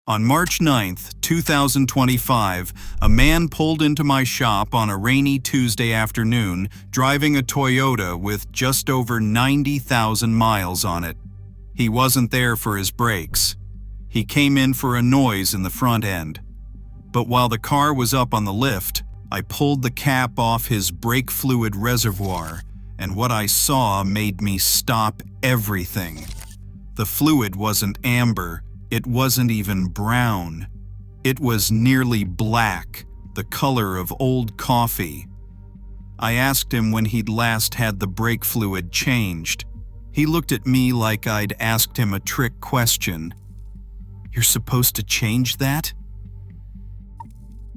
On March 9th, 2025, a man pulled into my shop on a rainy Tuesday afternoon, driving a Toyota with just over 90,000 miles on it. He wasn't there for his brakes. He came in for a noise in the front end. But while the car was up on the lift, I pulled the cap off his brake fluid reservoir, and what I saw made me stop everything. The fluid wasn't amber. It wasn't even brown. It was nearly black, the color of old coffee. I asked him when he'd last had the brake fluid changed. He looked at me like I'd asked him a trick question. "You're supposed to change that?"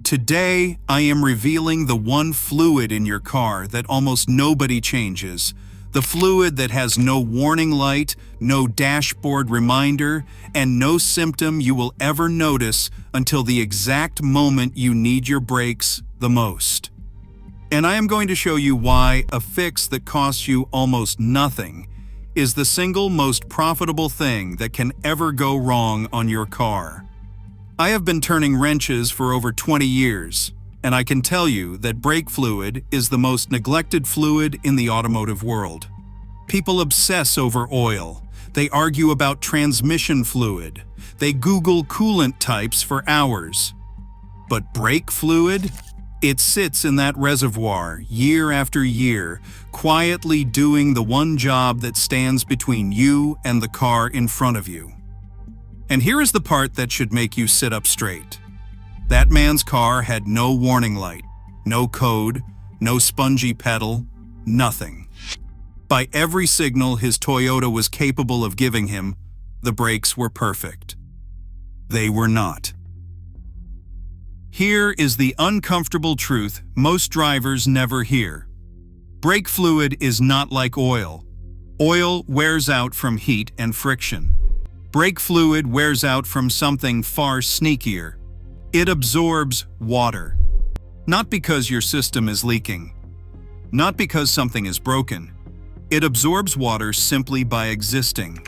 Today, I am revealing the one fluid in your car that almost nobody changes. The fluid that has no warning light, no dashboard reminder, and no symptom you will ever notice until the exact moment you need your brakes the most. And I am going to show you why a fix that costs you almost nothing is the single most profitable thing that can ever go wrong on your car. I have been turning wrenches for over 20 years. And I can tell you that brake fluid is the most neglected fluid in the automotive world. People obsess over oil. They argue about transmission fluid. They Google coolant types for hours. But brake fluid? It sits in that reservoir year after year, quietly doing the one job that stands between you and the car in front of you. And here is the part that should make you sit up straight. That man's car had no warning light, no code, no spongy pedal, nothing. By every signal his Toyota was capable of giving him, the brakes were perfect. They were not. Here is the uncomfortable truth most drivers never hear. Brake fluid is not like oil. Oil wears out from heat and friction. Brake fluid wears out from something far sneakier. It absorbs water. Not because your system is leaking. Not because something is broken. It absorbs water simply by existing.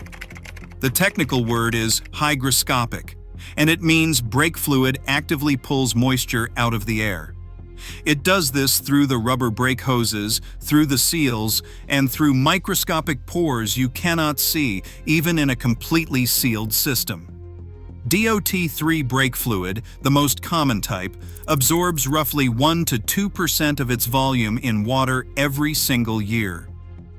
The technical word is hygroscopic, and it means brake fluid actively pulls moisture out of the air. It does this through the rubber brake hoses, through the seals, and through microscopic pores you cannot see, even in a completely sealed system. DOT3 brake fluid, the most common type, absorbs roughly 1 to 2% of its volume in water every single year.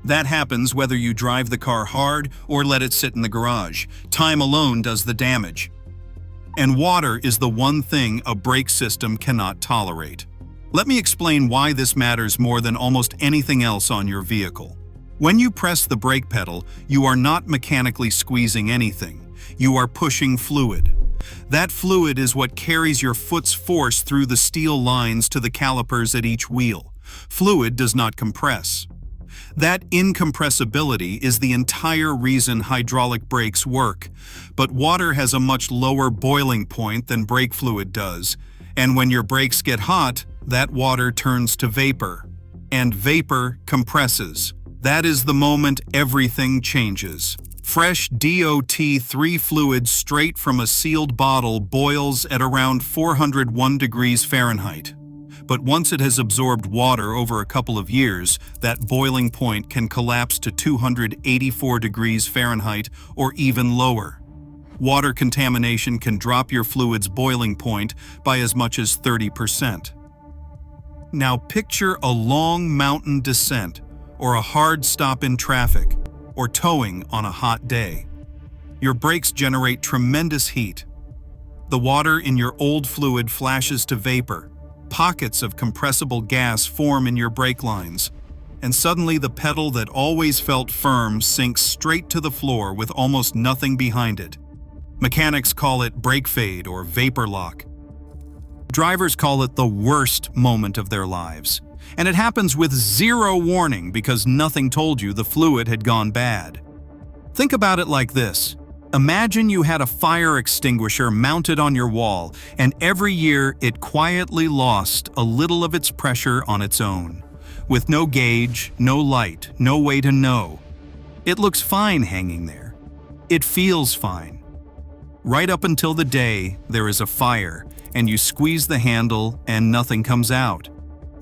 That happens whether you drive the car hard or let it sit in the garage. Time alone does the damage. And water is the one thing a brake system cannot tolerate. Let me explain why this matters more than almost anything else on your vehicle. When you press the brake pedal, you are not mechanically squeezing anything. You are pushing fluid. That fluid is what carries your foot's force through the steel lines to the calipers at each wheel. Fluid does not compress. That incompressibility is the entire reason hydraulic brakes work. But water has a much lower boiling point than brake fluid does. And when your brakes get hot, that water turns to vapor. And vapor compresses. That is the moment everything changes. Fresh DOT3 fluid straight from a sealed bottle boils at around 401 degrees Fahrenheit. But once it has absorbed water over a couple of years, that boiling point can collapse to 284 degrees Fahrenheit or even lower. Water contamination can drop your fluid's boiling point by as much as 30%. Now picture a long mountain descent or a hard stop in traffic, or towing on a hot day. Your brakes generate tremendous heat. The water in your old fluid flashes to vapor. Pockets of compressible gas form in your brake lines, and suddenly the pedal that always felt firm sinks straight to the floor with almost nothing behind it. Mechanics call it brake fade or vapor lock. Drivers call it the worst moment of their lives. And it happens with zero warning because nothing told you the fluid had gone bad. Think about it like this. Imagine you had a fire extinguisher mounted on your wall, and every year it quietly lost a little of its pressure on its own. With no gauge, no light, no way to know. It looks fine hanging there. It feels fine. right up until the day there is a fire and you squeeze the handle and nothing comes out.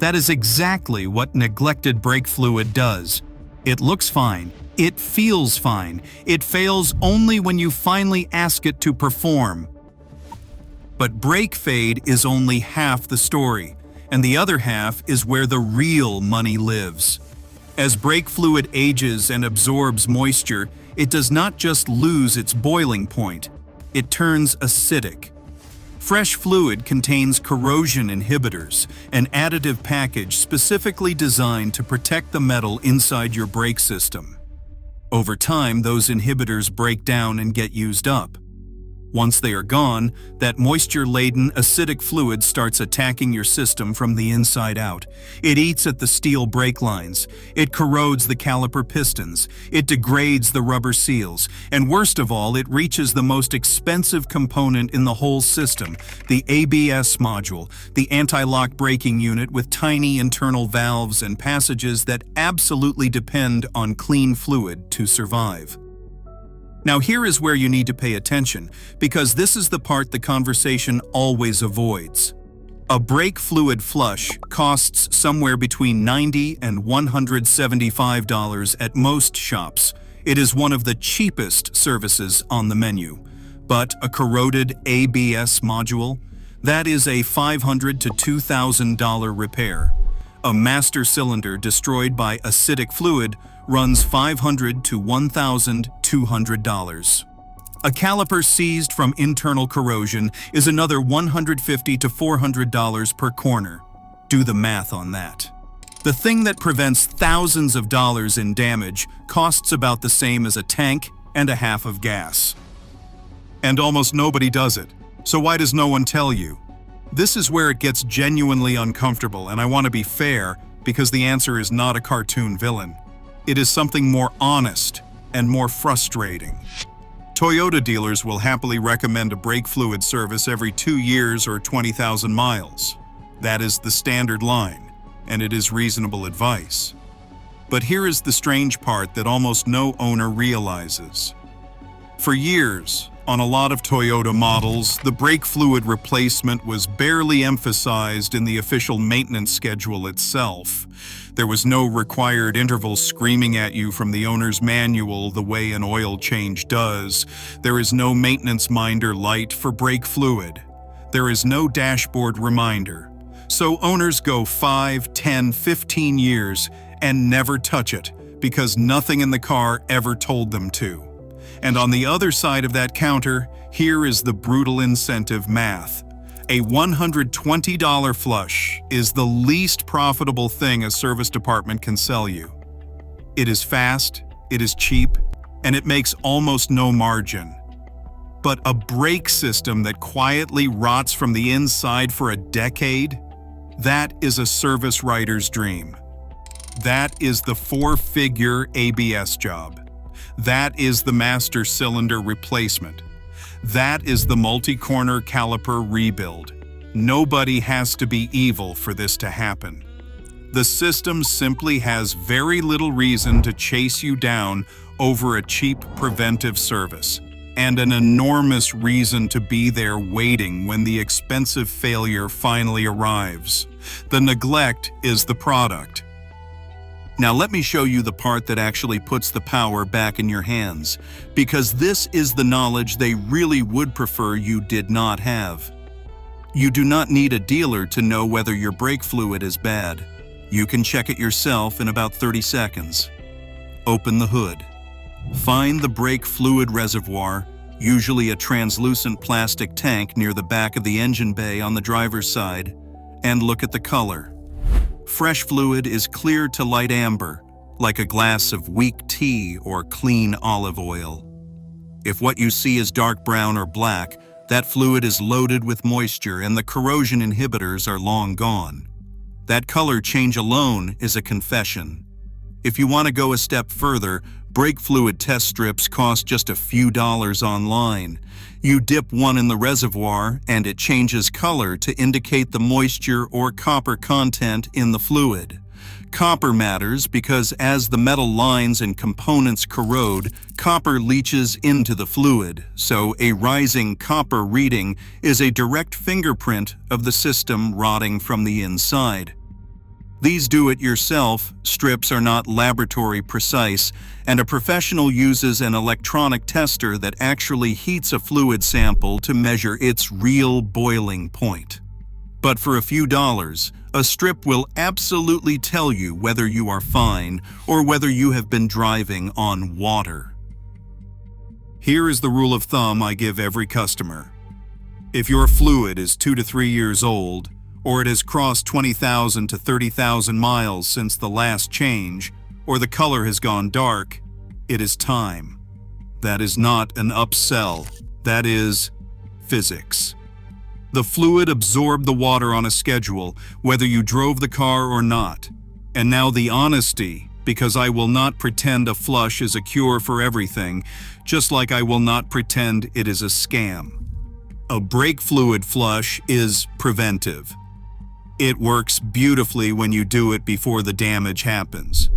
That is exactly what neglected brake fluid does. It looks fine, it feels fine, it fails only when you finally ask it to perform. But brake fade is only half the story, and the other half is where the real money lives. As brake fluid ages and absorbs moisture, it does not just lose its boiling point, it turns acidic. Fresh fluid contains corrosion inhibitors, an additive package specifically designed to protect the metal inside your brake system. Over time, those inhibitors break down and get used up. Once they are gone, that moisture-laden acidic fluid starts attacking your system from the inside out. It eats at the steel brake lines, it corrodes the caliper pistons, it degrades the rubber seals, and worst of all, it reaches the most expensive component in the whole system, the ABS module, the anti-lock braking unit with tiny internal valves and passages that absolutely depend on clean fluid to survive. Now here is where you need to pay attention, because this is the part the conversation always avoids. A brake fluid flush costs somewhere between $90 and $175 at most shops. It is one of the cheapest services on the menu. But a corroded ABS module? That is a $500 to $2,000 repair. A master cylinder destroyed by acidic fluid runs $500 to $1,200. A caliper seized from internal corrosion is another $150 to $400 per corner. Do the math on that. The thing that prevents thousands of dollars in damage costs about the same as a tank and a half of gas. And almost nobody does it. So why does no one tell you? This is where it gets genuinely uncomfortable, and I want to be fair because the answer is not a cartoon villain. It is something more honest and more frustrating. Toyota dealers will happily recommend a brake fluid service every 2 years or 20,000 miles. That is the standard line, and it is reasonable advice. But here is the strange part that almost no owner realizes. For years, on a lot of Toyota models, the brake fluid replacement was barely emphasized in the official maintenance schedule itself. There was no required interval screaming at you from the owner's manual the way an oil change does. There is no maintenance minder light for brake fluid. There is no dashboard reminder. So owners go 5, 10, 15 years and never touch it because nothing in the car ever told them to. And on the other side of that counter, here is the brutal incentive math. A $120 flush is the least profitable thing a service department can sell you. It is fast, it is cheap, and it makes almost no margin. But a brake system that quietly rots from the inside for a decade? That is a service writer's dream. That is the 4-figure ABS job. That is the master cylinder replacement. That is the multi-corner caliper rebuild. Nobody has to be evil for this to happen. The system simply has very little reason to chase you down over a cheap preventive service, and an enormous reason to be there waiting when the expensive failure finally arrives. The neglect is the product. Now let me show you the part that actually puts the power back in your hands, because this is the knowledge they really would prefer you did not have. You do not need a dealer to know whether your brake fluid is bad. You can check it yourself in about 30 seconds. Open the hood. Find the brake fluid reservoir, usually a translucent plastic tank near the back of the engine bay on the driver's side, and look at the color. Fresh fluid is clear to light amber, like a glass of weak tea or clean olive oil. If what you see is dark brown or black, that fluid is loaded with moisture and the corrosion inhibitors are long gone. That color change alone is a confession. If you want to go a step further, brake fluid test strips cost just a few dollars online. You dip one in the reservoir and it changes color to indicate the moisture or copper content in the fluid. Copper matters because as the metal lines and components corrode, copper leaches into the fluid, so a rising copper reading is a direct fingerprint of the system rotting from the inside. These do-it-yourself strips are not laboratory precise, and a professional uses an electronic tester that actually heats a fluid sample to measure its real boiling point. But for a few dollars, a strip will absolutely tell you whether you are fine or whether you have been driving on water. Here is the rule of thumb I give every customer. If your fluid is 2 to 3 years old, or it has crossed 20,000 to 30,000 miles since the last change, or the color has gone dark, it is time. That is not an upsell. That is physics. The fluid absorbed the water on a schedule, whether you drove the car or not. And now the honesty, because I will not pretend a flush is a cure for everything, just like I will not pretend it is a scam. A brake fluid flush is preventive. It works beautifully when you do it before the damage happens.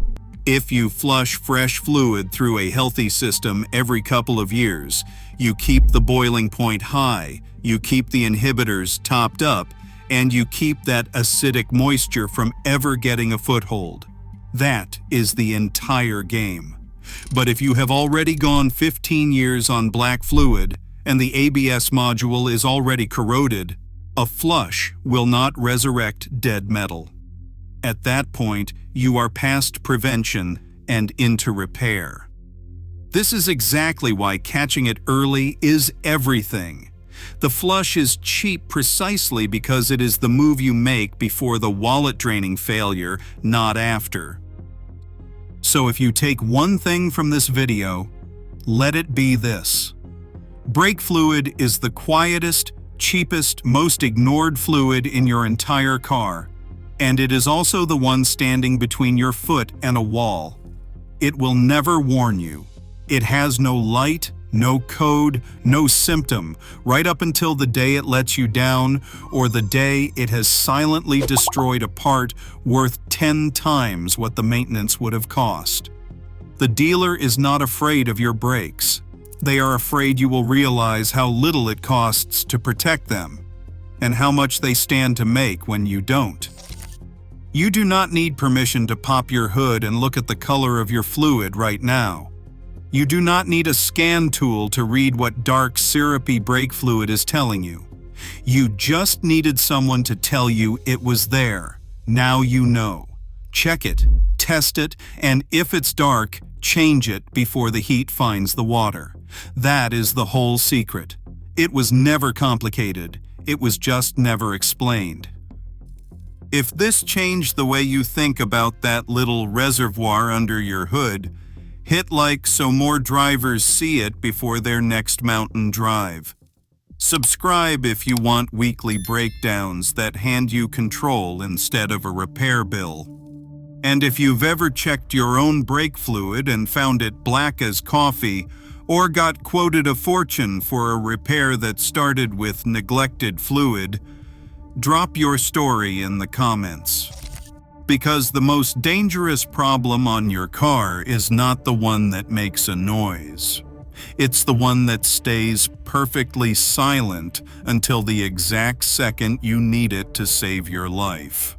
If you flush fresh fluid through a healthy system every couple of years, you keep the boiling point high, you keep the inhibitors topped up, and you keep that acidic moisture from ever getting a foothold. That is the entire game. But if you have already gone 15 years on black fluid and the ABS module is already corroded, a flush will not resurrect dead metal. At that point, you are past prevention and into repair. This is exactly why catching it early is everything. The flush is cheap precisely because it is the move you make before the wallet-draining failure, not after. So if you take one thing from this video, let it be this. Brake fluid is the quietest, cheapest, most ignored fluid in your entire car, and it is also the one standing between your foot and a wall. It will never warn you. It has no light, no code, no symptom, right up until the day it lets you down or the day it has silently destroyed a part worth 10 times what the maintenance would have cost. The dealer is not afraid of your brakes. They are afraid you will realize how little it costs to protect them, and how much they stand to make when you don't. You do not need permission to pop your hood and look at the color of your fluid right now. You do not need a scan tool to read what dark, syrupy brake fluid is telling you. You just needed someone to tell you it was there. Now you know. Check it, test it, and if it's dark, change it before the heat finds the water. That is the whole secret. It was never complicated. It was just never explained. If this changed the way you think about that little reservoir under your hood, hit like so more drivers see it before their next mountain drive. Subscribe if you want weekly breakdowns that hand you control instead of a repair bill. And if you've ever checked your own brake fluid and found it black as coffee, or got quoted a fortune for a repair that started with neglected fluid, drop your story in the comments. Because the most dangerous problem on your car is not the one that makes a noise. It's the one that stays perfectly silent until the exact second you need it to save your life.